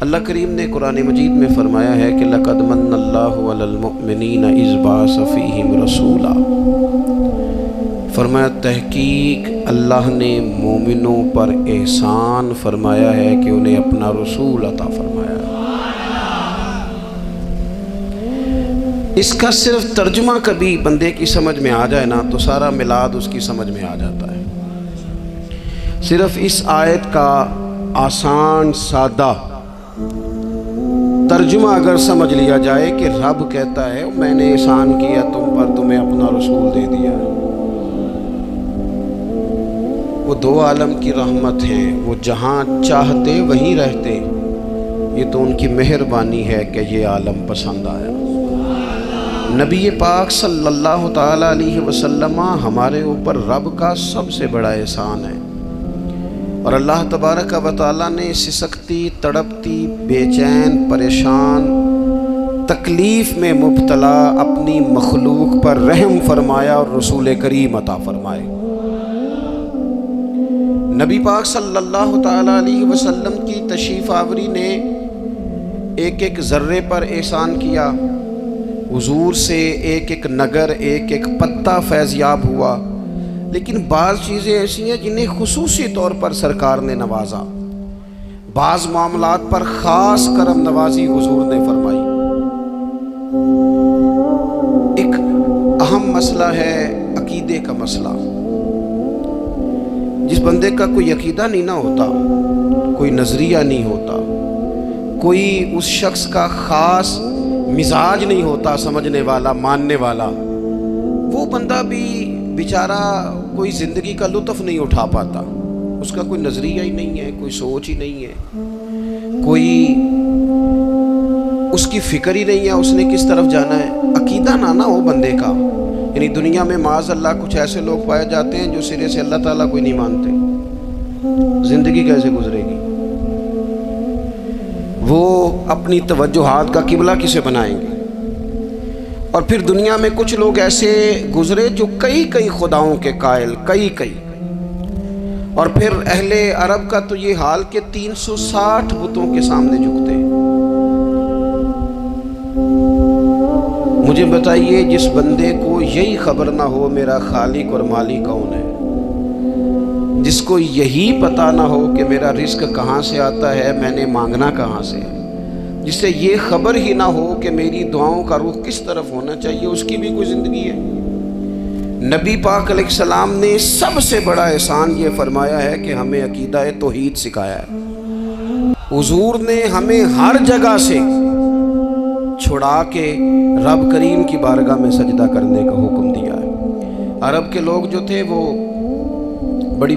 اللہ کریم نے قرآن مجید میں فرمایا ہے کہ لَقَدْ مَنَّ اللَّهُ عَلَى الْمُؤْمِنِينَ إِذْ بَعَثَ فِيهِمْ رَسُولًا، فرمایا تحقیق اللہ نے مومنوں پر احسان فرمایا ہے کہ انہیں اپنا رسول عطا فرمایا ہے۔ اس کا صرف ترجمہ کبھی بندے کی سمجھ میں آ جائے نا تو سارا میلاد اس کی سمجھ میں آ جاتا ہے۔ صرف اس آیت کا آسان سادہ ترجمہ اگر سمجھ لیا جائے کہ رب کہتا ہے میں نے احسان کیا تم پر، تمہیں اپنا رسول دے دیا، وہ دو عالم کی رحمت ہیں، وہ جہاں چاہتے وہیں رہتے، یہ تو ان کی مہربانی ہے کہ یہ عالم پسند آیا۔ نبی پاک صلی اللہ تعالیٰ علیہ وسلم ہمارے اوپر رب کا سب سے بڑا احسان ہے، اور اللہ تبارک و تعالیٰ نے سسکتی، تڑپتی، بے چین، پریشان، تکلیف میں مبتلا اپنی مخلوق پر رحم فرمایا اور رسول کریم عطا فرمائے۔ نبی پاک صلی اللہ تعالیٰ علیہ وسلم کی تشریف آوری نے ایک ایک ذرے پر احسان کیا، حضور سے ایک ایک نگر، ایک ایک پتا فیضیاب ہوا، لیکن بعض چیزیں ایسی ہیں جنہیں خصوصی طور پر سرکار نے نوازا، بعض معاملات پر خاص کرم نوازی حضور نے فرمائی۔ ایک اہم مسئلہ ہے عقیدے کا مسئلہ۔ جس بندے کا کوئی عقیدہ نہیں نہ ہوتا، کوئی نظریہ نہیں ہوتا، کوئی اس شخص کا خاص مزاج نہیں ہوتا سمجھنے والا، ماننے والا، وہ بندہ بھی بیچارہ کوئی زندگی کا لطف نہیں اٹھا پاتا۔ اس کا کوئی نظریہ ہی نہیں ہے، کوئی سوچ ہی نہیں ہے، کوئی اس کی فکر ہی نہیں ہے اس نے کس طرف جانا ہے۔ عقیدہ نہ ہو بندے کا، یعنی دنیا میں معاذ اللہ کچھ ایسے لوگ پائے جاتے ہیں جو سرے سے اللہ تعالیٰ کوئی نہیں مانتے، زندگی کیسے گزرے گی؟ وہ اپنی توجہات کا قبلہ کسے بنائیں گے؟ اور پھر دنیا میں کچھ لوگ ایسے گزرے جو کئی خداؤں کے قائل، کئی، اور پھر اہل عرب کا تو یہ حال کہ 360 بتوں کے سامنے جھکتے۔ مجھے بتائیے جس بندے کو یہی خبر نہ ہو میرا خالق اور مالک کون ہے، جس کو یہی پتہ نہ ہو کہ میرا رزق کہاں سے آتا ہے، میں نے مانگنا کہاں سے ہے، جس سے یہ خبر ہی نہ ہو کہ میری دعاؤں کا رخ کس طرف ہونا چاہیے، اس کی بھی کوئی زندگی ہے؟ نبی پاک علیہ السلام نے سب سے بڑا احسان یہ فرمایا ہے کہ ہمیں عقیدہ توحید سکھایا ہے۔ حضور نے ہمیں ہر جگہ سے چھڑا کے رب کریم کی بارگاہ میں سجدہ کرنے کا حکم دیا ہے۔ عرب کے لوگ جو تھے وہ بڑی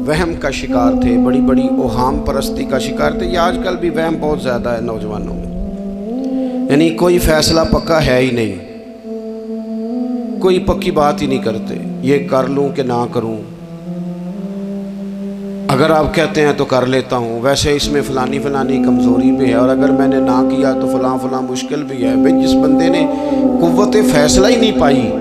وہم کا شکار تھے، بڑی اوہام پرستی کا شکار تھے۔ یہ آج کل بھی وہم بہت زیادہ ہے نوجوانوں میں، یعنی کوئی فیصلہ پکا ہے ہی نہیں، کوئی پکی بات ہی نہیں کرتے، یہ کر لوں کہ نہ کروں، اگر آپ کہتے ہیں تو کر لیتا ہوں، ویسے اس میں فلانی کمزوری بھی ہے، اور اگر میں نے نہ کیا تو فلاں مشکل بھی ہے۔ بھئی جس بندے نے قوت فیصلہ ہی نہیں پائی،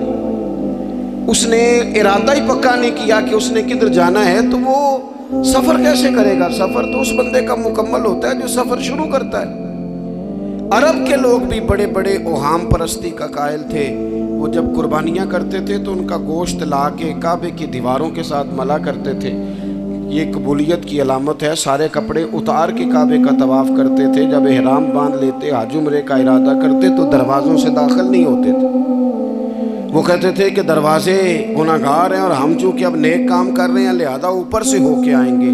اس نے ارادہ ہی پکا نہیں کیا کہ اس نے کدھر جانا ہے، تو وہ سفر کیسے کرے گا؟ سفر تو اس بندے کا مکمل ہوتا ہے جو سفر شروع کرتا ہے۔ عرب کے لوگ بھی بڑے اوہام پرستی کا قائل تھے۔ وہ جب قربانیاں کرتے تھے تو ان کا گوشت لا کے کعبے کی دیواروں کے ساتھ ملا کرتے تھے، یہ قبولیت کی علامت ہے۔ سارے کپڑے اتار کے کعبے کا طواف کرتے تھے، جب احرام باندھ لیتے، حج عمرے کا ارادہ کرتے تو دروازوں سے داخل نہیں ہوتے تھے۔ وہ کہتے تھے کہ دروازے گناہگار ہیں اور ہم چونکہ اب نیک کام کر رہے ہیں لہذا اوپر سے ہو کے آئیں گے۔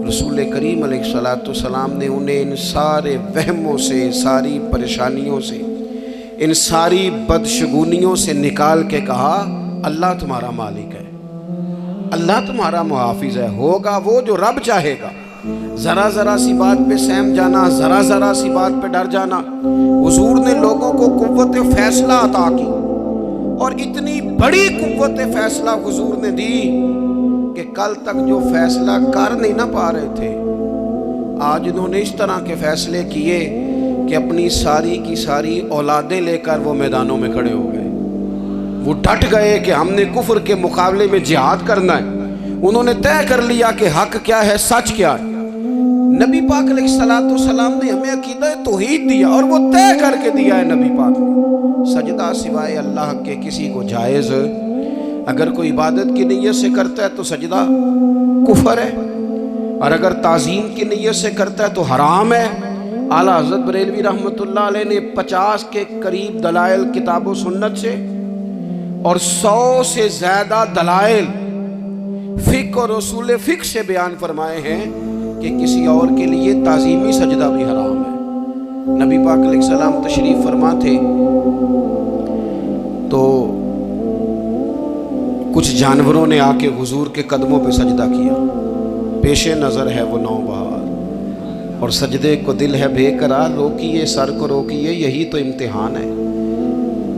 رسول کریم علیہ السلام نے انہیں ان سارے وہموں سے، ساری پریشانیوں سے، ان ساری بدشگونیوں سے نکال کے کہا اللہ تمہارا مالک ہے، اللہ تمہارا محافظ ہے، ہوگا وہ جو رب چاہے گا۔ ذرا سی بات پہ سہم جانا، ذرا سی بات پہ ڈر جانا۔ حضور نے لوگوں کو قوت فیصلہ عطا کی، اور اتنی بڑی قوت فیصلہ حضور نے دی کہ کل تک جو فیصلہ کر نہیں نہ پا رہے تھے، آج انہوں نے اس طرح کے فیصلے کیے کہ اپنی ساری کی ساری اولادیں لے کر وہ میدانوں میں کھڑے ہو گئے۔ وہ ڈٹ گئے کہ ہم نے کفر کے مقابلے میں جہاد کرنا ہے۔ انہوں نے طے کر لیا کہ حق کیا ہے، سچ کیا ہے۔ نبی پاک علیہ السلام نے ہمیں عقیدہ توحید دیا اور وہ طے کر کے دیا ہے نبی پاک نے، سجدہ سوائے اللہ کے کسی کو جائز، اگر کوئی عبادت کی نیت سے کرتا ہے تو سجدہ کفر ہے، اور اگر تعظیم کی نیت سے کرتا ہے تو حرام ہے۔ اعلیٰ حضرت بریلوی رحمۃ اللہ علیہ نے 50 کے قریب دلائل کتاب و سنت سے اور 100 سے زیادہ دلائل فقہ اور اصول فقہ سے بیان فرمائے ہیں کہ کسی اور کے لیے تعظیمی سجدہ بھی حرام ہے۔ نبی پاک علیہ السلام تشریف فرما تھے تو کچھ جانوروں نے آ کے حضور کے قدموں پہ سجدہ کیا، پیش نظر ہے وہ نوبہار اور سجدے کو دل ہے بے قرار، روکیے سر کو روکیے یہی تو امتحان ہے۔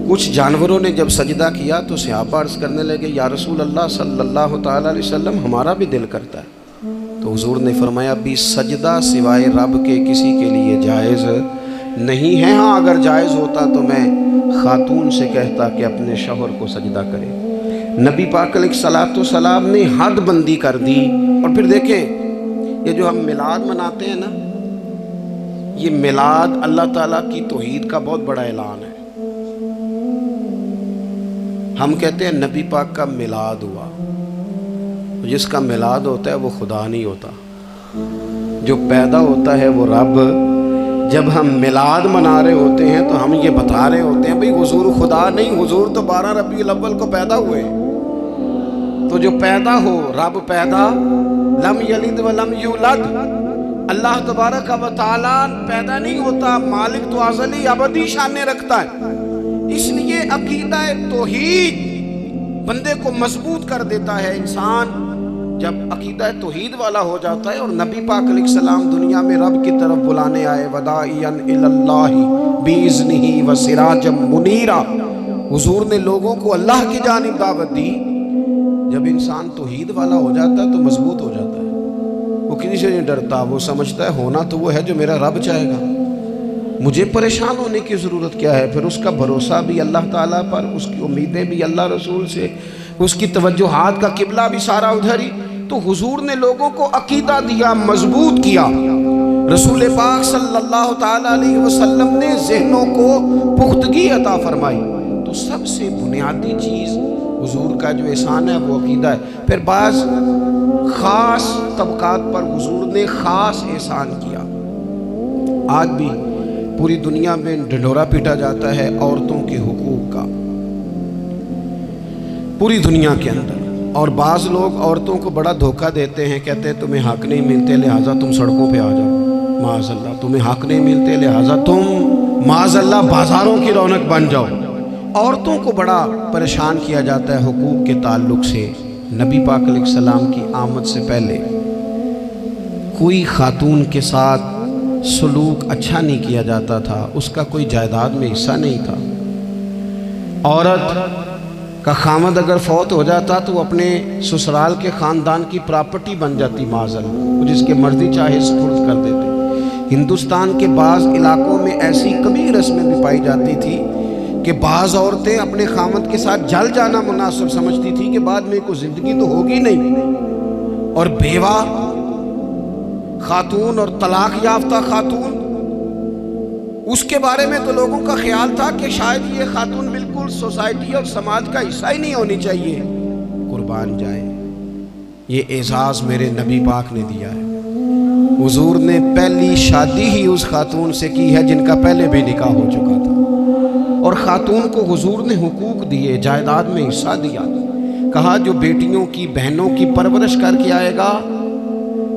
کچھ جانوروں نے جب سجدہ کیا تو صحابہ عرض کرنے لگے یا رسول اللہ صلی اللہ تعالیٰ علیہ وسلم ہمارا بھی دل کرتا ہے، تو حضور نے فرمایا بھی سجدہ سوائے رب کے کسی کے لیے جائز نہیں ہے، ہاں اگر جائز ہوتا تو میں خاتون سے کہتا کہ اپنے شوہر کو سجدہ کرے۔ نبی پاک علیہ السلام نے حد بندی کر دی۔ اور پھر دیکھیں یہ جو ہم میلاد مناتے ہیں نا، یہ میلاد اللہ تعالیٰ کی توحید کا بہت بڑا اعلان ہے۔ ہم کہتے ہیں نبی پاک کا میلاد ہوا، جس کا میلاد ہوتا ہے وہ خدا نہیں ہوتا، جو پیدا ہوتا ہے وہ رب۔ جب ہم میلاد منا رہے ہوتے ہیں تو ہم یہ بتا رہے ہوتے ہیں بھئی حضور خدا نہیں، حضور تو 12 ربیع الاول کو پیدا ہوئے، تو جو پیدا ہو رب پیدا، لم یلد ولم یولد، اللہ تبارک و تعالیٰ پیدا نہیں ہوتا، مالک تو ازلی ابدی شان رکھتا ہے۔ اس لیے عقیدہ توحید بندے کو مضبوط کر دیتا ہے۔ انسان جب عقیدہ توحید والا ہو جاتا ہے، اور نبی پاک علیہ السلام دنیا میں رب کی طرف بلانے آئے، وداعیا الی اللہ باذنہ وسراجا منیرا، حضور نے لوگوں کو اللہ کی جانب دعوت دی۔ جب انسان توحید والا ہو جاتا ہے تو مضبوط ہو جاتا ہے، وہ کسی سے نہیں ڈرتا، وہ سمجھتا ہے ہونا تو وہ ہے جو میرا رب چاہے گا، مجھے پریشان ہونے کی ضرورت کیا ہے۔ پھر اس کا بھروسہ بھی اللہ تعالیٰ پر، اس کی امیدیں بھی اللہ رسول سے، اس کی توجہات کا قبلہ بھی سارا ادھر ہی۔ تو حضور نے لوگوں کو عقیدہ دیا، مضبوط کیا۔ رسول پاک صلی اللہ تعالیٰ علیہ وسلم نے ذہنوں کو پختگی عطا فرمائی۔ تو سب سے بنیادی چیز حضور کا جو احسان ہے وہ عقیدہ ہے۔ پھر بعض خاص طبقات پر حضور نے خاص احسان کیا۔ آج بھی پوری دنیا میں ڈھنڈورا پیٹا جاتا ہے عورتوں کے حقوق کا، پوری دنیا کے اندر، اور بعض لوگ عورتوں کو بڑا دھوکہ دیتے ہیں، کہتے ہیں تمہیں حق نہیں ملتے لہٰذا تم سڑکوں پہ آ جاؤ، معاذ اللہ، تمہیں حق نہیں ملتے لہٰذا تم معاذ اللہ بازاروں کی رونق بن جاؤ۔ عورتوں کو بڑا پریشان کیا جاتا ہے حقوق کے تعلق سے۔ نبی پاک علیہ السلام کی آمد سے پہلے کوئی خاتون کے ساتھ سلوک اچھا نہیں کیا جاتا تھا، اس کا کوئی جائیداد میں حصہ نہیں تھا۔ عورت کا خامد اگر فوت ہو جاتا تو وہ اپنے سسرال کے خاندان کی پراپرٹی بن جاتی، معاذ اللہ، جس کے مرضی چاہے سپرد کر دیتے۔ ہندوستان کے بعض علاقوں میں ایسی کبھی رسمیں بھی پائی جاتی تھی کہ بعض عورتیں اپنے خامد کے ساتھ جل جانا مناسب سمجھتی تھی کہ بعد میں کوئی زندگی تو ہوگی نہیں، اور بیوہ خاتون اور طلاق یافتہ خاتون، اس کے بارے میں تو لوگوں کا خیال تھا کہ شاید یہ خاتون بالکل سوسائٹی اور سماج کا حصہ ہی نہیں ہونی چاہیے۔ قربان جائے، یہ اعزاز میرے نبی پاک نے دیا ہے۔ حضور نے پہلی شادی ہی اس خاتون سے کی ہے جن کا پہلے بھی نکاح ہو چکا تھا، اور خاتون کو حضور نے حقوق دیے، جائیداد میں حصہ دیا۔ کہا جو بیٹیوں کی بہنوں کی پرورش کر کے آئے گا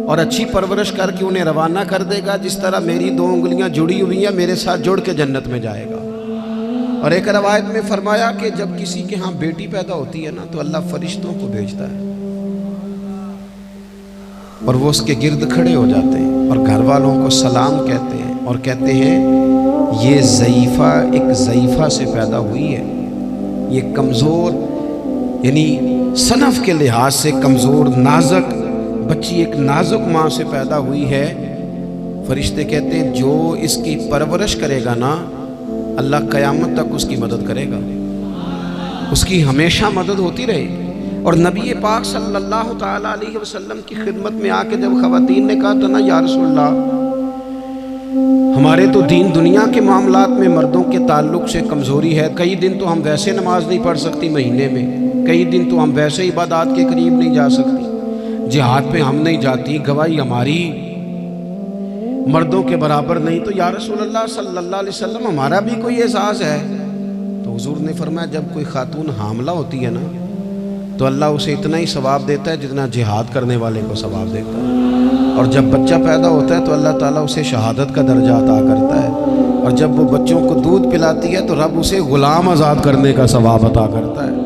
اور اچھی پرورش کر کے انہیں روانہ کر دے گا، جس طرح میری 2 انگلیاں جڑی ہوئی ہیں میرے ساتھ جڑ کے جنت میں جائے گا۔ اور ایک روایت میں فرمایا کہ جب کسی کے ہاں بیٹی پیدا ہوتی ہے نا تو اللہ فرشتوں کو بھیجتا ہے، اور وہ اس کے گرد کھڑے ہو جاتے ہیں اور گھر والوں کو سلام کہتے ہیں اور کہتے ہیں یہ ضعیفہ ایک ضعیفہ سے پیدا ہوئی ہے، یہ کمزور یعنی صنف کے لحاظ سے کمزور نازک بچی ایک نازک ماں سے پیدا ہوئی ہے۔ فرشتے کہتے ہیں جو اس کی پرورش کرے گا نا اللہ قیامت تک اس کی مدد کرے گا، اس کی ہمیشہ مدد ہوتی رہے گی۔ اور نبی پاک صلی اللہ تعالیٰ علیہ وسلم کی خدمت میں آ کے جب خواتین نے کہا تو نا یا رسول اللہ، ہمارے تو دین دنیا کے معاملات میں مردوں کے تعلق سے کمزوری ہے، کئی دن تو ہم ویسے نماز نہیں پڑھ سکتی مہینے میں، کئی دن تو ہم ویسے عبادات کے قریب نہیں جا سکتی، جہاد پہ ہم نہیں جاتی، گواہی ہماری مردوں کے برابر نہیں، تو یا رسول اللہ صلی اللہ علیہ وسلم ہمارا بھی کوئی اعزاز ہے؟ تو حضور نے فرمایا جب کوئی خاتون حاملہ ہوتی ہے نا تو اللہ اسے اتنا ہی ثواب دیتا ہے جتنا جہاد کرنے والے کو ثواب دیتا ہے، اور جب بچہ پیدا ہوتا ہے تو اللہ تعالیٰ اسے شہادت کا درجہ عطا کرتا ہے، اور جب وہ بچوں کو دودھ پلاتی ہے تو رب اسے غلام آزاد کرنے کا ثواب عطا کرتا ہے۔